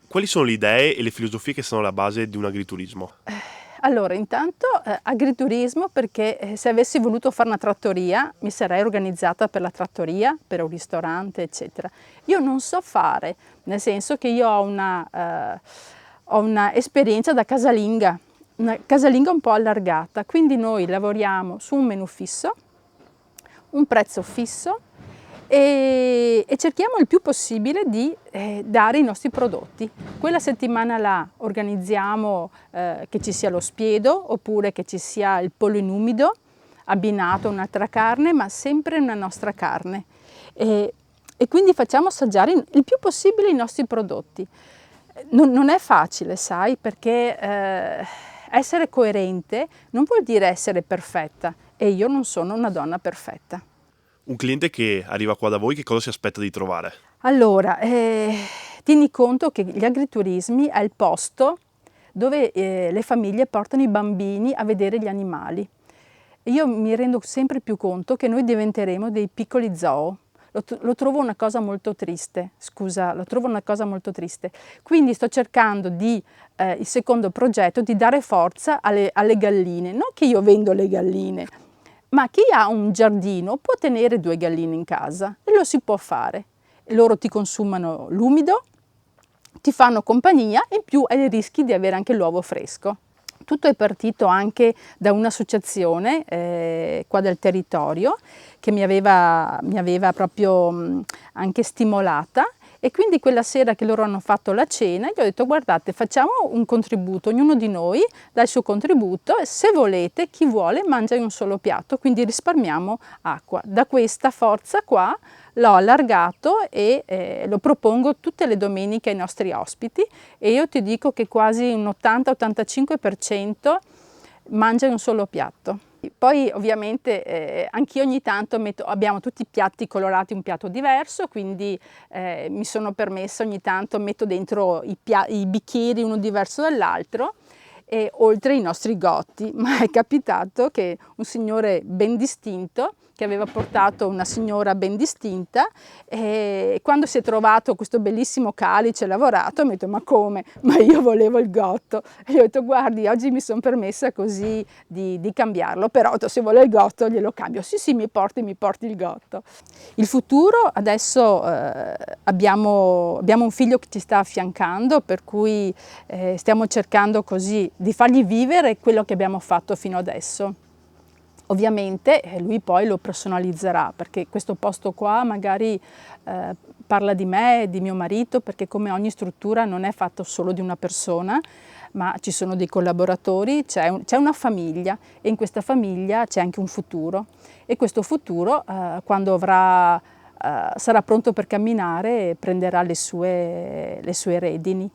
Quali sono le idee e le filosofie che sono alla base di un agriturismo? Allora, intanto agriturismo perché se avessi voluto fare una trattoria mi sarei organizzata per la trattoria, per un ristorante, eccetera. Io non so fare, nel senso che io ho una esperienza da casalinga, una casalinga un po' allargata, quindi noi lavoriamo su un menù fisso, un prezzo fisso e cerchiamo il più possibile di dare i nostri prodotti. Quella settimana là organizziamo che ci sia lo spiedo oppure che ci sia il pollo in umido abbinato a un'altra carne, ma sempre una nostra carne. E quindi facciamo assaggiare il più possibile i nostri prodotti. Non è facile, sai, perché essere coerente non vuol dire essere perfetta e io non sono una donna perfetta. Un cliente che arriva qua da voi che cosa si aspetta di trovare? Allora, tieni conto che gli agriturismi è il posto dove le famiglie portano i bambini a vedere gli animali. E io mi rendo sempre più conto che noi diventeremo dei piccoli zoo. Lo trovo una cosa molto triste, scusa, lo trovo una cosa molto triste. Quindi sto cercando il secondo progetto, di dare forza alle galline. Non che io vendo le galline, ma chi ha un giardino può tenere 2 galline in casa e lo si può fare. E loro ti consumano l'umido, ti fanno compagnia e in più hai il rischio di avere anche l'uovo fresco. Tutto è partito anche da un'associazione qua del territorio che mi aveva proprio anche stimolata, e quindi quella sera che loro hanno fatto la cena gli ho detto: guardate, facciamo un contributo, ognuno di noi dà il suo contributo e se volete, chi vuole mangia in un solo piatto, quindi risparmiamo acqua. Da questa forza qua l'ho allargato e lo propongo tutte le domeniche ai nostri ospiti, e io ti dico che quasi un 80-85% mangia in un solo piatto. Poi ovviamente anch'io ogni tanto abbiamo tutti i piatti colorati, un piatto diverso, quindi mi sono permessa ogni tanto metto dentro i bicchieri uno diverso dall'altro, e oltre i nostri gotti. Ma è capitato che un signore ben distinto, che aveva portato una signora ben distinta, e quando si è trovato questo bellissimo calice lavorato mi ha detto: ma come? Ma io volevo il gotto. E gli ho detto: guardi, oggi mi sono permessa così di cambiarlo, però se vuole il gotto glielo cambio. Sì sì, mi porti il gotto. Il futuro adesso abbiamo un figlio che ci sta affiancando, per cui stiamo cercando così di fargli vivere quello che abbiamo fatto fino adesso. Ovviamente lui poi lo personalizzerà, perché questo posto qua magari parla di me e di mio marito, perché come ogni struttura non è fatto solo di una persona, ma ci sono dei collaboratori, c'è una famiglia, e in questa famiglia c'è anche un futuro, e questo futuro quando sarà pronto per camminare prenderà le sue redini.